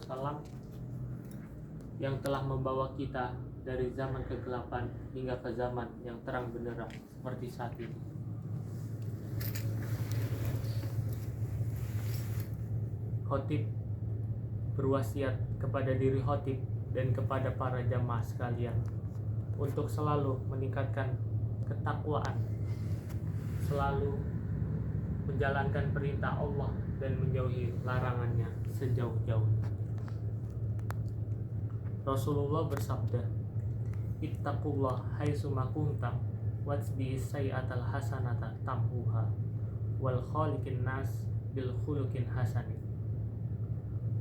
wasallam yang telah membawa kita dari zaman kegelapan hingga ke zaman yang terang benderang seperti saat ini. Khotib berwasiat kepada diri khotib dan kepada para jamaah sekalian untuk selalu meningkatkan ketakwaan, selalu menjalankan perintah Allah dan menjauhi larangannya sejauh-jauhnya. Rasulullah bersabda, "Ittaqullah haitsuma kuntum watsbi'is sayyi'atal hasanata tamhuha wal khaliqin nas bil khuluqin hasanin."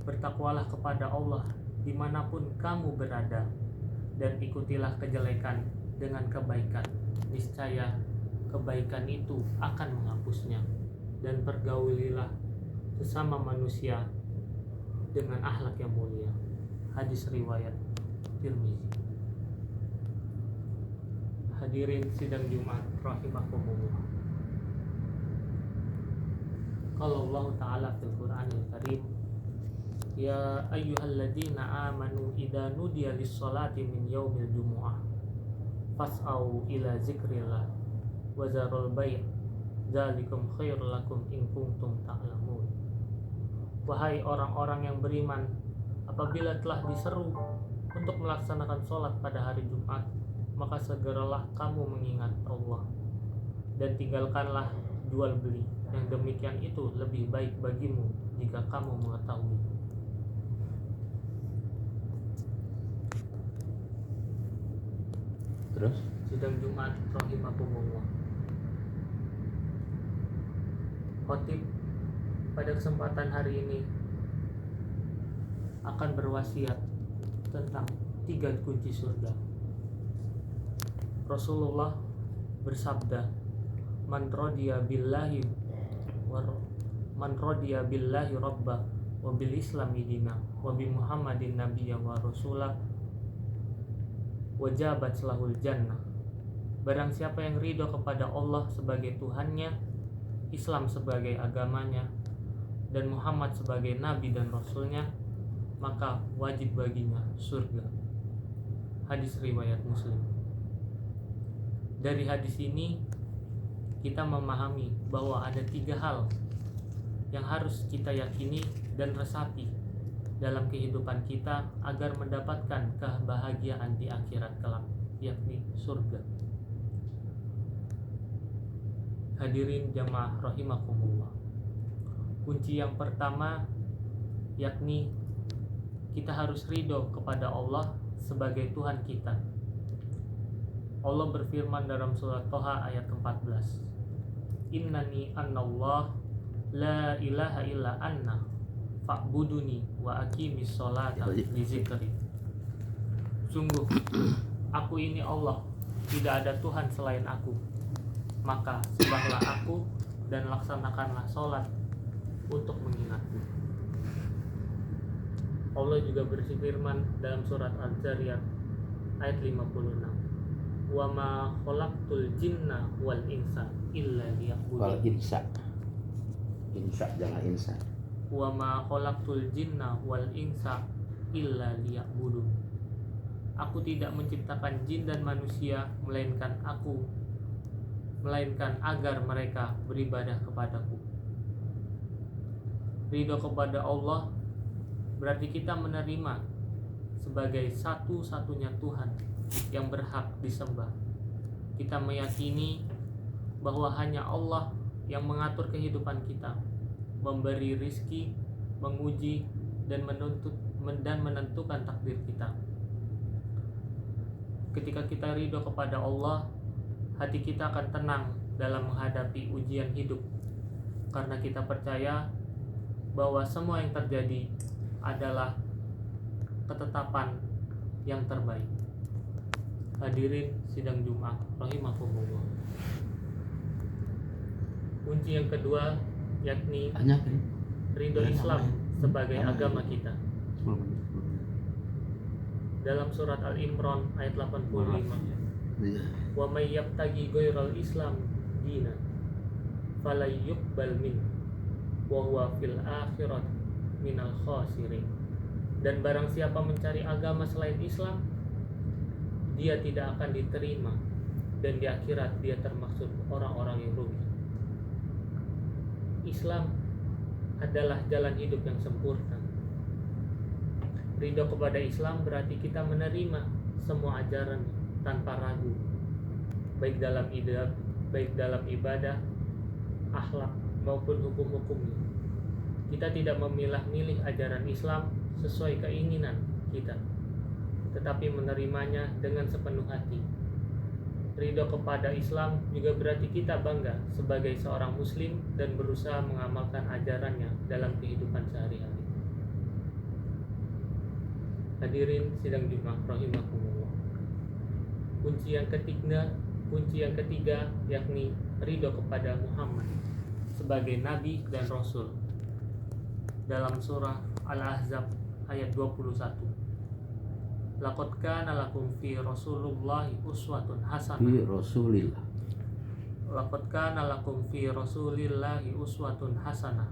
Bertakwalah kepada Allah dimanapun kamu berada, dan ikutilah kejelekan dengan kebaikan. Niscaya kebaikan itu akan menghapusnya, dan pergaulilah sesama manusia dengan akhlak yang mulia. Hadis riwayat Tirmizi. Hadirin sidang Jumat rahimakumullah. Qala Allah Ta'ala fil Qur'anil Karim, "Ya ayyuhalladzina amanu idza nudiya lis-sholati min yaumil jumu'ah fas'au ila zikrillah wa zarul bai' dzalikum khairul lakum in kuntum ta'lamun." Wahai orang-orang yang beriman, apabila telah diseru untuk melaksanakan sholat pada hari Jumat, maka segeralah kamu mengingat Allah, dan tinggalkanlah jual beli. Yang demikian itu lebih baik bagimu jika kamu mengetahui. Terus? Sidang Jumat rahimakumullah. Khotib pada kesempatan hari ini akan berwasiat tentang 3 kunci surga. Rasulullah bersabda, Man radiya billahi rabba wa bil islami dina wa bi Muhammadin nabiyya wa rasulah wajabat selahul jannah. Barang siapa yang ridho kepada Allah sebagai Tuhannya, Islam sebagai agamanya, dan Muhammad sebagai nabi dan rasulnya, maka wajib baginya surga. Hadis riwayat Muslim. Dari hadis ini kita memahami bahwa ada 3 hal yang harus kita yakini dan resapi dalam kehidupan kita agar mendapatkan kebahagiaan di akhirat kelak, yakni surga. Hadirin jamaah rahimakumullah. Kunci yang pertama yakni kita harus ridho kepada Allah sebagai Tuhan kita. Allah berfirman dalam surat Toha ayat 14, "Innani annallah la ilaha illa anna fa'buduni wa aqimis sholata li zikri." Sungguh aku ini Allah, tidak ada Tuhan selain aku, maka sembahlah aku dan laksanakanlah sholat untuk mengingatku. Allah juga berfirman dalam surat Al-Zariyat ayat 56, "Wa ma khalaqtul jinna wal insa illa liya'budun." Kalau insa jangan insa. "Wa ma khalaqtul jinna wal insa illa liya'budun." Aku tidak menciptakan jin dan manusia melainkan agar mereka beribadah kepadaku. Ridho kepada Allah berarti kita menerima sebagai satu-satunya Tuhan yang berhak disembah. Kita meyakini bahwa hanya Allah yang mengatur kehidupan kita, memberi rizki, menguji, dan menentukan takdir kita. Ketika kita ridho kepada Allah, hati kita akan tenang dalam menghadapi ujian hidup, karena kita percaya bahwa semua yang terjadi adalah ketetapan yang terbaik. Hadirin sidang Jumat rahimakumullah. Kunci yang kedua yakni ridho Islam sebagai agama kita. Dalam surat Al-Imran ayat 85, "Wa may yabtaghi ghairal Islam dinan fala yuqbal min wa huwa fil akhirati minal khasirin." Dan barang siapa mencari agama selain Islam, dia tidak akan diterima, dan di akhirat dia termaksud orang-orang yang rugi. Islam adalah jalan hidup yang sempurna. Ridho kepada Islam berarti kita menerima semua ajaran tanpa ragu, baik dalam ibadah, akhlak maupun hukum-hukumnya. Kita tidak memilah-milih ajaran Islam sesuai keinginan kita, tetapi menerimanya dengan sepenuh hati. Ridho kepada Islam juga berarti kita bangga sebagai seorang muslim dan berusaha mengamalkan ajarannya dalam kehidupan sehari-hari. Hadirin sidang Jumat rahimakumullah. Kunci yang ketiga yakni ridho kepada Muhammad sebagai nabi dan rasul. Dalam surah Al-Ahzab ayat 21. Laqad kana lakum fi Rasulillahi uswatun hasanah. Fi Rasulillah. Laqad kana lakum fi Rasulillahi uswatun hasanah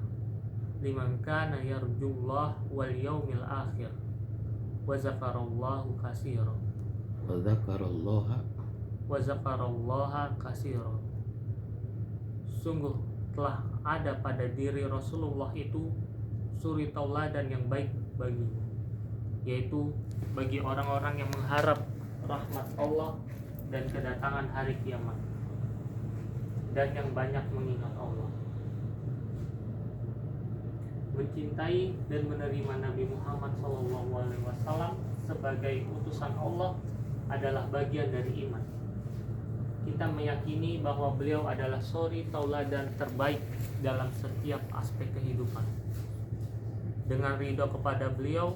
liman kana yarjullah wal yaumil akhir wa zakarallahu katsiran. Wa zakarallaha katsiran. Sungguh telah ada pada diri Rasulullah itu suri tauladan yang baik bagimu, yaitu bagi orang-orang yang mengharap rahmat Allah dan kedatangan hari kiamat, dan yang banyak mengingat Allah. Mencintai dan menerima Nabi Muhammad SAW sebagai utusan Allah adalah bagian dari iman. Kita meyakini bahwa beliau adalah suri tauladan terbaik dalam setiap aspek kehidupan. Dengan ridho kepada beliau,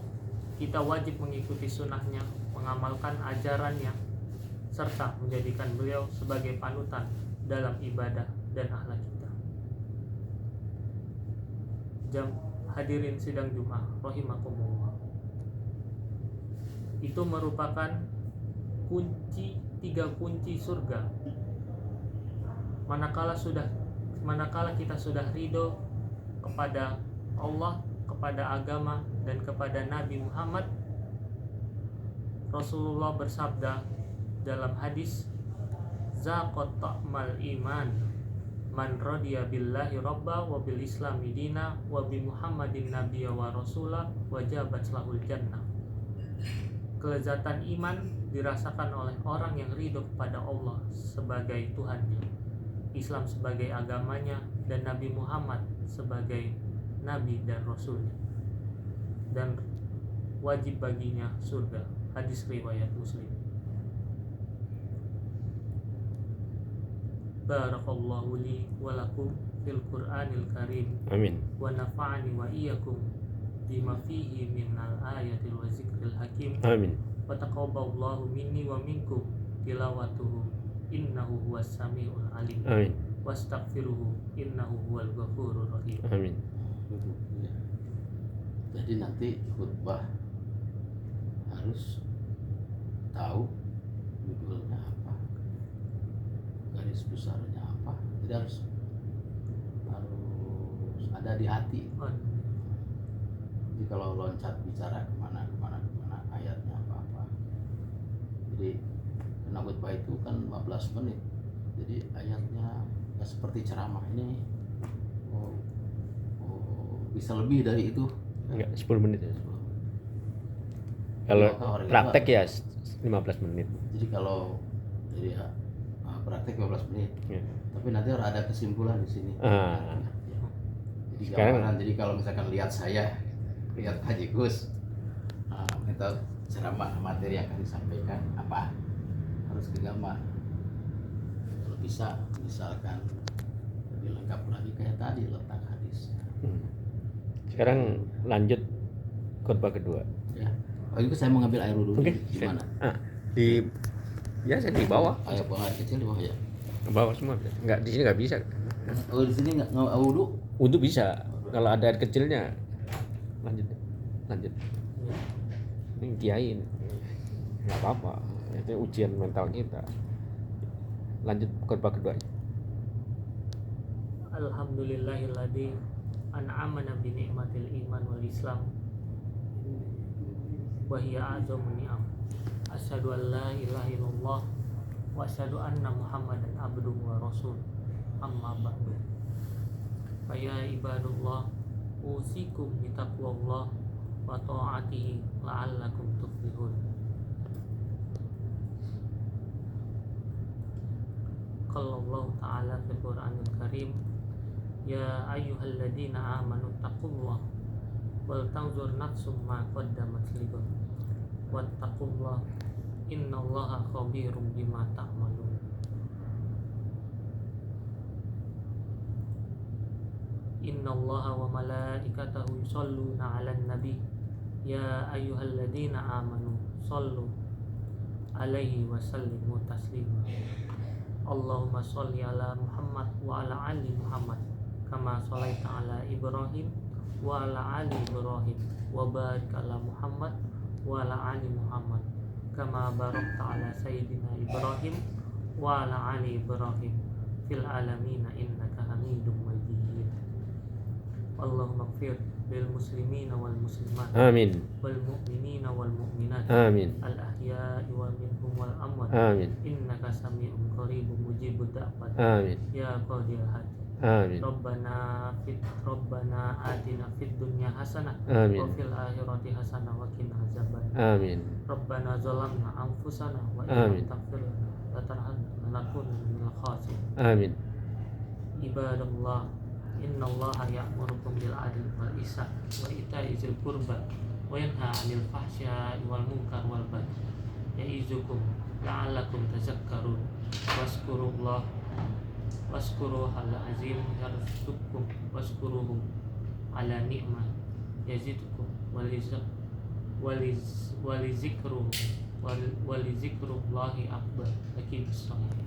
kita wajib mengikuti sunnahnya, mengamalkan ajarannya, serta menjadikan beliau sebagai panutan dalam ibadah dan akhlak kita. Hadirin sidang Jumat rahimakumullah. Itu merupakan tiga kunci surga. Manakala kita sudah ridho kepada Allah, kepada agama, dan kepada Nabi Muhammad, Rasulullah bersabda dalam hadis, zaqat ta'mal iman man radiya billahi rabba wa bil islami dina wa bi Muhammadin nabiyya wa rasula wajabat lahul jannah. Kelezatan iman dirasakan oleh orang yang ridho kepada Allah sebagai Tuhannya, Islam sebagai agamanya, dan Nabi Muhammad sebagai Nabi dan Rasulnya, dan wajib baginya surga. Hadis riwayat Muslim. Barakallahu li wa lakum fil Qur'anil Karim. Amin. Wa nafa'ani wa iyyakum bima fihi minal ayatil wa zikril hakim. Amin. Wa taqabbalallahu minni wa minkum tilawatuhu innahu huwas samiul alim. Amin. Wastaghfiruhu innahu huwal ghafurur rahim. Amin. Jadi nanti khutbah harus tahu judulnya apa, garis besarnya apa. Jadi harus ada di hati. Jadi kalau loncat bicara kemana ayatnya apa. Jadi karena khutbah itu kan 15 menit. Jadi ayatnya nggak seperti ceramah ini. Bisa lebih dari itu. Enggak, 10 menit ya. Kalau praktek ya 15 menit. Jadi kalau praktek 15 menit. Ya. Tapi nanti harus ada kesimpulan di sini. Jadi Sekarang, gambaran. Jadi kalau misalkan lihat Haji Gus, metode ceramah materi yang akan disampaikan apa, harus ke gambar. Kalau bisa misalkan lebih lengkap lagi kayak tadi letak hadisnya. sekarang lanjut khutbah kedua. Ya. Oh, itu saya mau ngambil air wudhu. Oke. Gimana? Saya di bawah. Air buang air kecil di bawah ya. Ke bawah semua bisa. Enggak, di sini nggak bisa. Oh, di sini nggak wudhu? Wudhu bisa. Kalau ada air kecilnya lanjut. Ini kiai nggak apa-apa. Itu ujian mental kita. Lanjut khutbah kedua. Alhamdulillahilladzi an'amana bi ni'matil iman wal islam wa hiya a'zamu ni'am. Asyhadu an la ilaha illallah wa asyhadu anna Muhammadan abduhu wa rasuluh. Amma ba'du. Fa ya ibadullah, usikum bi taqwallah wa ta'atihi la'allakum tuflihun. Qala Allah ta'ala fil Qur'anil Karim, ya ayyuhalladzina amanu taqullaha wal tanzur nafsum ma qaddamat lighad wattaqullaha innallaha khabirum bima ta'malun. Innallaha wa malaikatahu yusholluna 'alan nabi ya ayyuhalladzina amanu shollu 'alaihi wa sallimu taslima. Allahumma sholli ala Muhammad wa ala ali Muhammad kama sholaita ala Ibrahim wa ala ali Ibrahim wa barik ala Muhammad wa ala ali Muhammad kama barakta ala sayyidina Ibrahim wa ala ali Ibrahim fil alamin innaka Hamidum Majid. Allahumma ighfir lil muslimina wal muslimat Amin. wal mu'minina wal mu'minat Amin. al ahya'i wa minhum wal amwat Amin. innaka sami'un qaribun mujibud da'wat Amin. ya qadil hajat. Amin. Rabbana atina fid dunya hasanah Amin. wa fil akhirati hasanah wa qina azaban. Amin. Rabbana zalamna anfusana wa in Amin. lam taghfir lana wa tarhamna lanakunanna minal khasirin. Amin. Ibadallah, innallaha ya'murukum bil 'adli wal ihsan wa ita'i dzil qurba wa yanha 'anil fahsya'i wal munkar wal baghi ya'izukum la'allakum tadhakkarun. Waskuruhal azim yarzuqkum waskuruhu ala ni'mah yazidkum walizikrullahi akbar. Aqim as-salat.